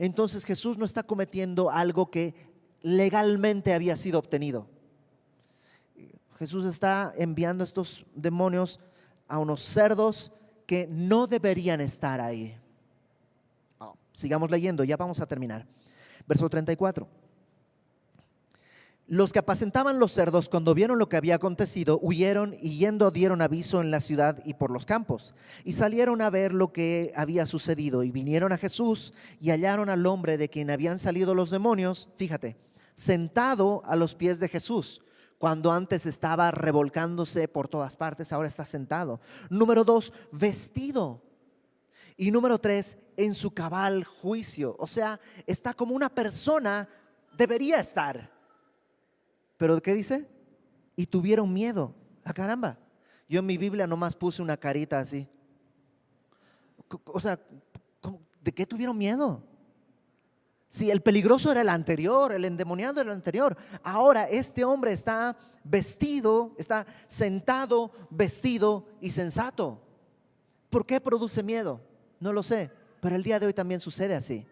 A: entonces Jesús no está cometiendo algo que legalmente había sido obtenido. Jesús está enviando estos demonios a unos cerdos que no deberían estar ahí. Sigamos leyendo, ya vamos a terminar. Verso 34. Los que apacentaban los cerdos, cuando vieron lo que había acontecido, huyeron y yendo dieron aviso en la ciudad y por los campos. Y salieron a ver lo que había sucedido y vinieron a Jesús y hallaron al hombre de quien habían salido los demonios, fíjate, sentado a los pies de Jesús. Cuando antes estaba revolcándose por todas partes, ahora está sentado. Número 2, vestido. Y número 3, en su cabal juicio. O sea, está como una persona debería estar. ¿Pero qué dice? Y tuvieron miedo. ¡Ah, caramba! Yo en mi Biblia nomás puse una carita así. O sea, ¿de qué tuvieron miedo? Si el peligroso era el anterior, el endemoniado era el anterior. Ahora este hombre está vestido, está sentado, vestido y sensato. ¿Por qué produce miedo? No lo sé, pero el día de hoy también sucede así.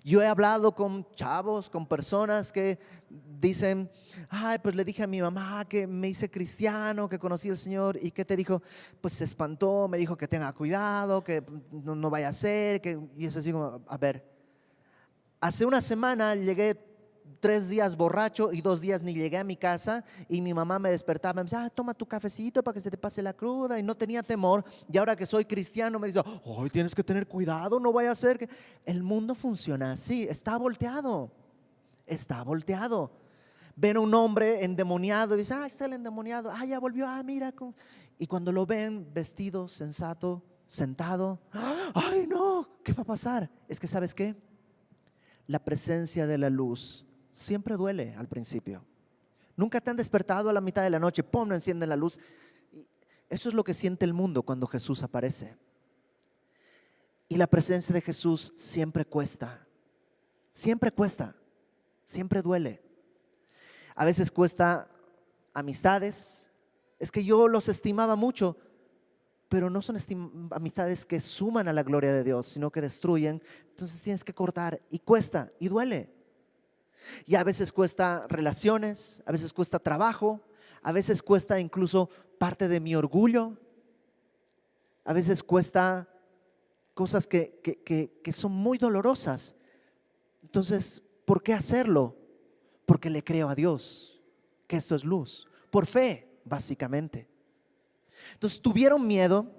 A: Yo he hablado con chavos, con personas que dicen, ay, pues le dije a mi mamá que me hice cristiano, que conocí al Señor. ¿Y qué te dijo? Pues se espantó, me dijo que tenga cuidado, que no vaya a ser, y es así como, a ver. Hace una semana llegué 3 días borracho y 2 días ni llegué a mi casa y mi mamá me despertaba y me decía, toma tu cafecito para que se te pase la cruda, y no tenía temor. Y ahora que soy cristiano me dice, hoy tienes que tener cuidado, no vaya a ser que... El mundo funciona así, está volteado. Ven a un hombre endemoniado y dice, está el endemoniado, ya volvió, mira. Y cuando lo ven vestido, sensato, sentado, ay no, ¿qué va a pasar? Es que ¿sabes qué? La presencia de la luz siempre duele al principio. Nunca te han despertado a la mitad de la noche, ¡pum!, encienden la luz. Eso es lo que siente el mundo cuando Jesús aparece. Y la presencia de Jesús siempre cuesta, siempre duele. A veces cuesta amistades. Es que yo los estimaba mucho, pero no son amistades que suman a la gloria de Dios, sino que destruyen. Entonces tienes que cortar y cuesta y duele. Y a veces cuesta relaciones, a veces cuesta trabajo, a veces cuesta incluso parte de mi orgullo, a veces cuesta cosas que son muy dolorosas. Entonces, ¿por qué hacerlo? Porque le creo a Dios que esto es luz, por fe, básicamente. Entonces tuvieron miedo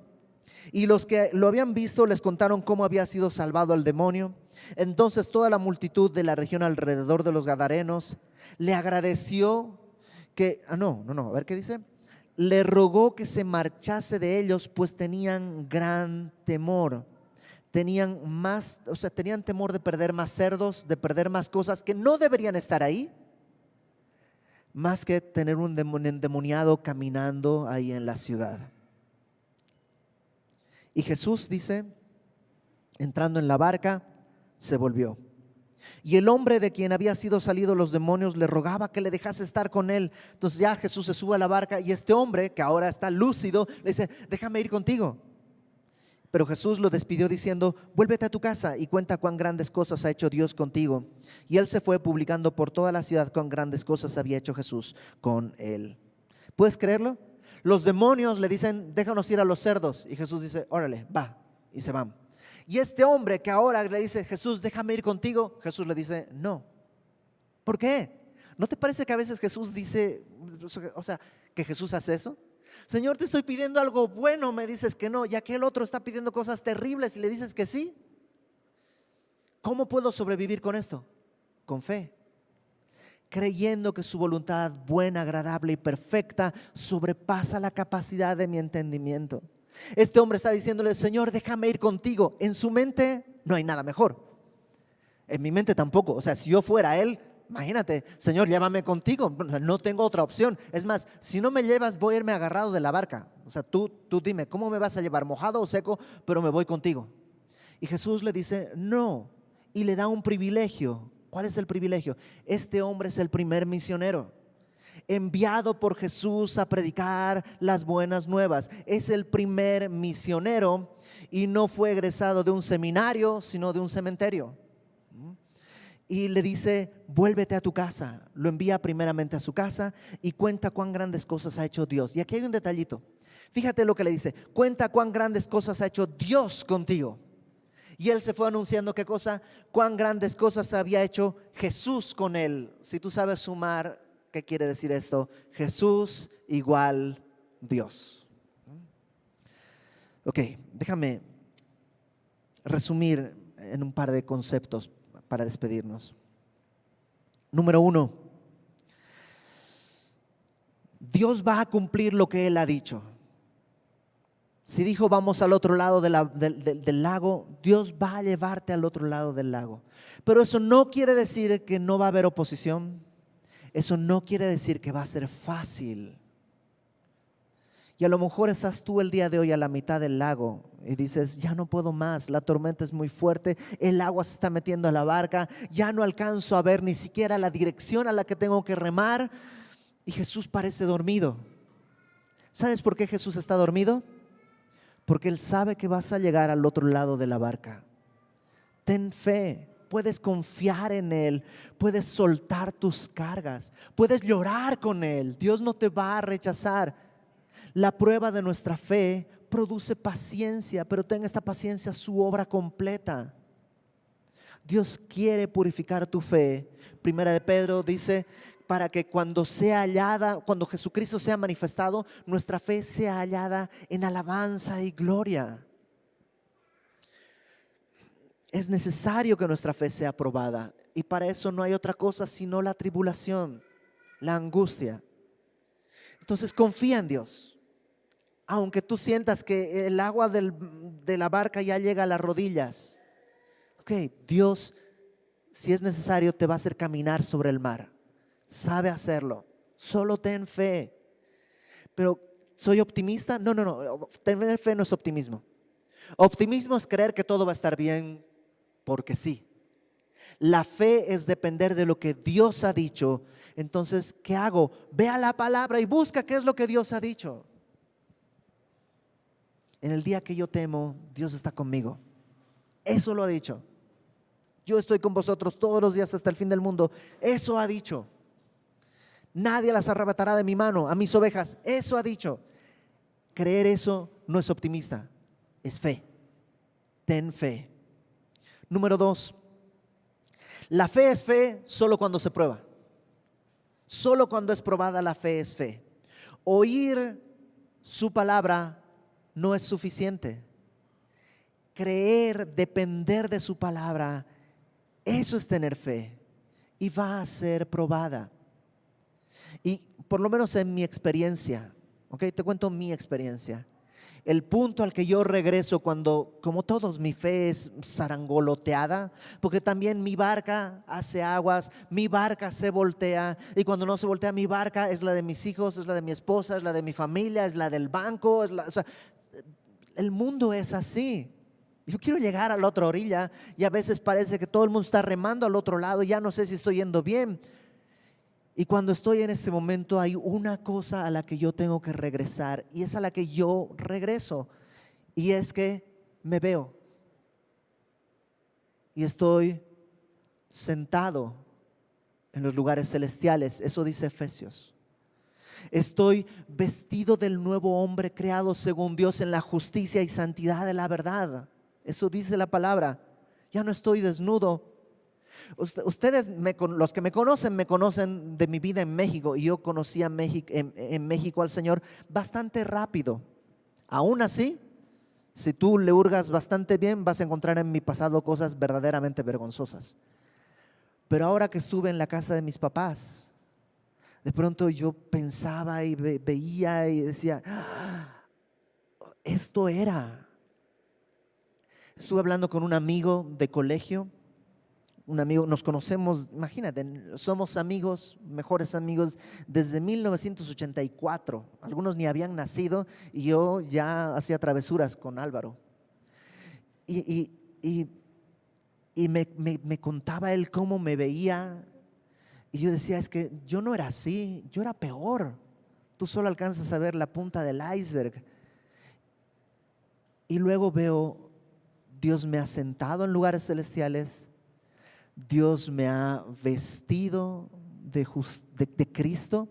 A: y los que lo habían visto les contaron cómo había sido salvado el demonio. Entonces toda la multitud de la región alrededor de los Gadarenos le agradeció que, a ver qué dice. Le rogó que se marchase de ellos, pues tenían gran temor. Tenían temor de perder más cerdos, de perder más cosas que no deberían estar ahí, más que tener un endemoniado caminando ahí en la ciudad. Y Jesús dice, entrando en la barca, se volvió. Y el hombre de quien había sido salido los demonios le rogaba que le dejase estar con él. Entonces ya Jesús se sube a la barca y este hombre, que ahora está lúcido, le dice, déjame ir contigo. Pero Jesús lo despidió diciendo, vuélvete a tu casa y cuenta cuán grandes cosas ha hecho Dios contigo. Y él se fue publicando por toda la ciudad cuán grandes cosas había hecho Jesús con él. ¿Puedes creerlo? Los demonios le dicen, déjanos ir a los cerdos. Y Jesús dice, órale, va. Y se van. Y este hombre que ahora le dice, Jesús, déjame ir contigo, Jesús le dice, no. ¿Por qué? ¿No te parece que a veces Jesús dice, que Jesús hace eso? Señor, te estoy pidiendo algo bueno, me dices que no, ya que el otro está pidiendo cosas terribles y le dices que sí. ¿Cómo puedo sobrevivir con esto? Con fe, creyendo que su voluntad buena, agradable y perfecta sobrepasa la capacidad de mi entendimiento. Este hombre está diciéndole, Señor, déjame ir contigo. En su mente no hay nada mejor. En mi mente tampoco. Si yo fuera él, imagínate, Señor, llévame contigo. No tengo otra opción. Es más, si no me llevas, voy a irme agarrado de la barca. Tú dime, ¿cómo me vas a llevar? ¿Mojado o seco? Pero me voy contigo. Y Jesús le dice, no. Y le da un privilegio. ¿Cuál es el privilegio? Este hombre es el primer misionero enviado por Jesús a predicar las buenas nuevas. Es el primer misionero y no fue egresado de un seminario, sino de un cementerio. y le dice, vuélvete a tu casa. Lo envía primeramente a su casa y cuenta cuán grandes cosas ha hecho Dios. Y aquí hay un detallito. Fíjate lo que le dice, cuenta cuán grandes cosas ha hecho Dios contigo. Y él se fue anunciando qué cosa, cuán grandes cosas había hecho Jesús con él. Si tú sabes sumar, ¿qué quiere decir esto? Jesús igual Dios. Ok, déjame resumir en un par de conceptos para despedirnos. Número 1, Dios va a cumplir lo que Él ha dicho. Si dijo vamos al otro lado del lago, Dios va a llevarte al otro lado del lago. Pero eso no quiere decir que no va a haber oposición. Eso no quiere decir que va a ser fácil. Y a lo mejor estás tú el día de hoy a la mitad del lago y dices, ya no puedo más, la tormenta es muy fuerte, el agua se está metiendo a la barca, ya no alcanzo a ver ni siquiera la dirección a la que tengo que remar. Y Jesús parece dormido. ¿Sabes por qué Jesús está dormido? Porque Él sabe que vas a llegar al otro lado de la barca. Ten fe, puedes confiar en Él, puedes soltar tus cargas, puedes llorar con Él. Dios no te va a rechazar. La prueba de nuestra fe produce paciencia, pero tenga esta paciencia su obra completa. Dios quiere purificar tu fe. Primera de Pedro dice, para que cuando sea hallada, cuando Jesucristo sea manifestado, nuestra fe sea hallada en alabanza y gloria. Es necesario que nuestra fe sea probada, y para eso no hay otra cosa sino la tribulación, la angustia. Entonces confía en Dios. Aunque tú sientas que el agua de la barca ya llega a las rodillas, ok, Dios, si es necesario, te va a hacer caminar sobre el mar. Sabe hacerlo. Solo ten fe. Pero, ¿soy optimista? No. Tener fe no es optimismo. Optimismo es creer que todo va a estar bien porque sí. La fe es depender de lo que Dios ha dicho. Entonces, ¿qué hago? Ve a la palabra y busca qué es lo que Dios ha dicho. En el día que yo temo, Dios está conmigo. Eso lo ha dicho. Yo estoy con vosotros todos los días hasta el fin del mundo. Eso ha dicho. Nadie las arrebatará de mi mano, a mis ovejas. Eso ha dicho. Creer eso no es optimista, es fe. Ten fe. Número 2. La fe es fe solo cuando se prueba. Solo cuando es probada la fe es fe. Oír su palabra no es suficiente. Creer, depender de su palabra, eso es tener fe y va a ser probada. Y por lo menos en mi experiencia, ¿ok? Te cuento mi experiencia. El punto al que yo regreso cuando, como todos, mi fe es zarangoloteada, porque también mi barca hace aguas, mi barca se voltea, y cuando no se voltea mi barca es la de mis hijos, es la de mi esposa, es la de mi familia, es la del banco, o sea, el mundo es así. Yo quiero llegar a la otra orilla y a veces parece que todo el mundo está remando al otro lado, ya no sé si estoy yendo bien. Y cuando estoy en ese momento hay una cosa a la que yo tengo que regresar, y es a la que yo regreso, y es que me veo y estoy sentado en los lugares celestiales. Eso dice Efesios. Estoy vestido del nuevo hombre creado según Dios en la justicia y santidad de la verdad. Eso dice la palabra. Ya no estoy desnudo. Ustedes, los que me conocen de mi vida en México, y yo conocí en México al Señor bastante rápido. Aún así, si tú le hurgas bastante bien, vas a encontrar en mi pasado cosas verdaderamente vergonzosas. Pero ahora que estuve en la casa de mis papás, de pronto yo pensaba y veía y decía, esto era. Estuve hablando con un amigo de colegio. Un amigo, nos conocemos, imagínate, somos amigos, mejores amigos desde 1984. Algunos ni habían nacido y yo ya hacía travesuras con Álvaro. Y me contaba él cómo me veía, y yo decía, es que yo no era así, yo era peor. Tú solo alcanzas a ver la punta del iceberg. Y luego veo, Dios me ha sentado en lugares celestiales. Dios me ha vestido de Cristo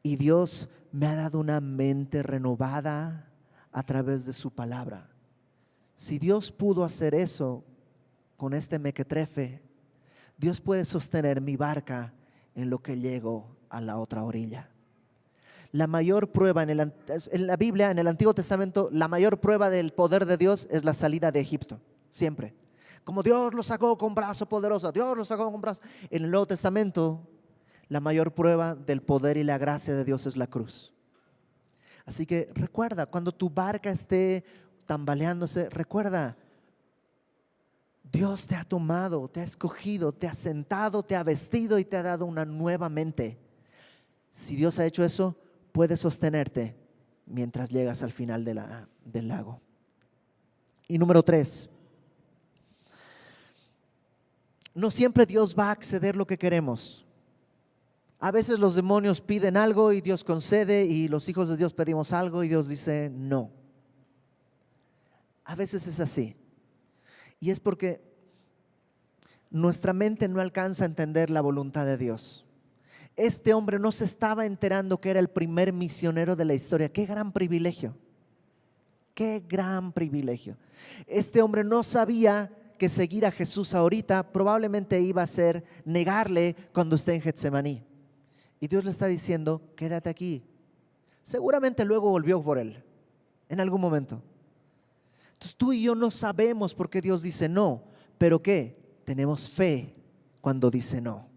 A: y Dios me ha dado una mente renovada a través de su palabra. Si Dios pudo hacer eso con este mequetrefe, Dios puede sostener mi barca en lo que llego a la otra orilla. La mayor prueba en la Biblia, en el Antiguo Testamento, la mayor prueba del poder de Dios es la salida de Egipto, siempre. Como Dios lo sacó con brazo poderoso, Dios lo sacó con brazo. En el Nuevo Testamento, la mayor prueba del poder y la gracia de Dios es la cruz. Así que recuerda, cuando tu barca esté tambaleándose, recuerda, Dios te ha tomado, te ha escogido, te ha sentado, te ha vestido y te ha dado una nueva mente. Si Dios ha hecho eso, puede sostenerte mientras llegas al final del lago. Y número 3, no siempre Dios va a acceder lo que queremos. A veces los demonios piden algo y Dios concede, y los hijos de Dios pedimos algo y Dios dice no. A veces es así. Y es porque nuestra mente no alcanza a entender la voluntad de Dios. Este hombre no se estaba enterando que era el primer misionero de la historia. Qué gran privilegio. Qué gran privilegio. Este hombre no sabía que seguir a Jesús ahorita probablemente iba a ser negarle cuando esté en Getsemaní. Y Dios le está diciendo, quédate aquí. Seguramente luego volvió por él, en algún momento. Entonces tú y yo no sabemos por qué Dios dice no, pero ¿qué? Tenemos fe cuando dice no.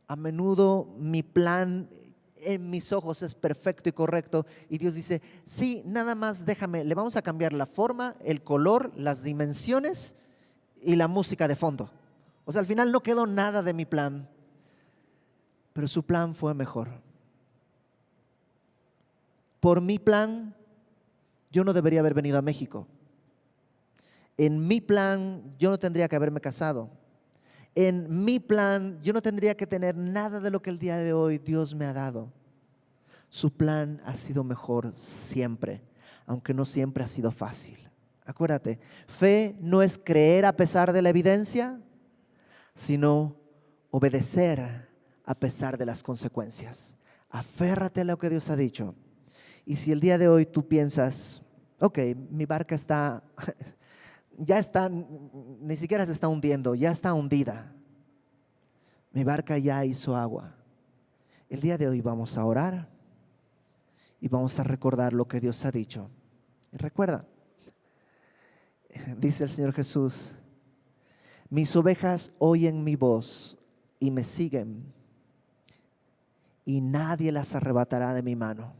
A: A menudo mi plan en mis ojos es perfecto y correcto y Dios dice, sí, nada más déjame, le vamos a cambiar la forma, el color, las dimensiones y la música de fondo. O sea, al final no quedó nada de mi plan, pero su plan fue mejor. Por mi plan, yo no debería haber venido a México. En mi plan, yo no tendría que haberme casado. En mi plan, yo no tendría que tener nada de lo que el día de hoy Dios me ha dado. Su plan ha sido mejor siempre, aunque no siempre ha sido fácil. Acuérdate, fe no es creer a pesar de la evidencia, sino obedecer a pesar de las consecuencias. Aférrate a lo que Dios ha dicho. Y si el día de hoy tú piensas, ok, mi barca ya está, ni siquiera se está hundiendo, ya está hundida. Mi barca ya hizo agua. El día de hoy vamos a orar y vamos a recordar lo que Dios ha dicho. Y recuerda, dice el Señor Jesús, mis ovejas oyen mi voz y me siguen, y nadie las arrebatará de mi mano.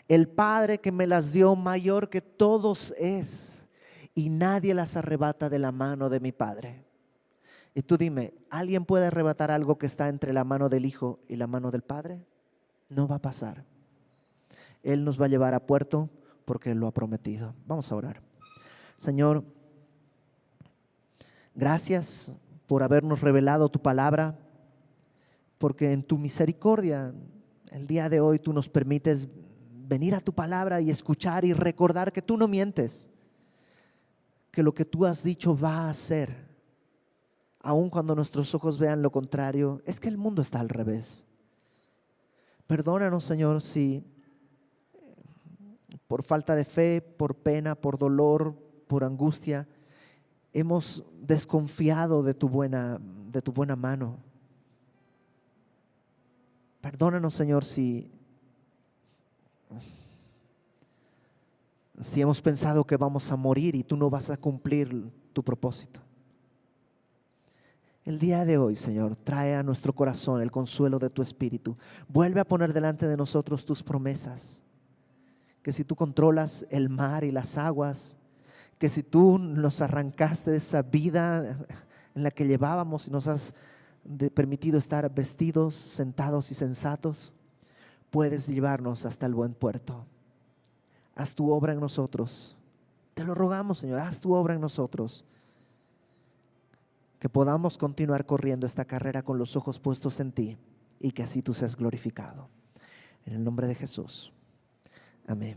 A: El Padre que me las dio mayor que todos es, y nadie las arrebata de la mano de mi Padre. Y tú dime, ¿alguien puede arrebatar algo que está entre la mano del Hijo y la mano del Padre? No va a pasar. Él nos va a llevar a puerto porque Él lo ha prometido. Vamos a orar. Señor, gracias por habernos revelado tu palabra, porque en tu misericordia el día de hoy tú nos permites venir a tu palabra y escuchar y recordar que tú no mientes, que lo que tú has dicho va a ser, aun cuando nuestros ojos vean lo contrario. Es que el mundo está al revés. Perdónanos, Señor, si por falta de fe, por pena, por dolor, por angustia, hemos desconfiado de tu buena mano. Perdónanos, Señor, si hemos pensado que vamos a morir y tú no vas a cumplir tu propósito. El día de hoy, Señor, trae a nuestro corazón el consuelo de tu Espíritu. Vuelve a poner delante de nosotros tus promesas. Que si tú controlas el mar y las aguas, que si tú nos arrancaste de esa vida en la que llevábamos y nos has permitido estar vestidos, sentados y sensatos, puedes llevarnos hasta el buen puerto. Haz tu obra en nosotros. Te lo rogamos, Señor, haz tu obra en nosotros. Que podamos continuar corriendo esta carrera con los ojos puestos en ti y que así tú seas glorificado. En el nombre de Jesús. Amén.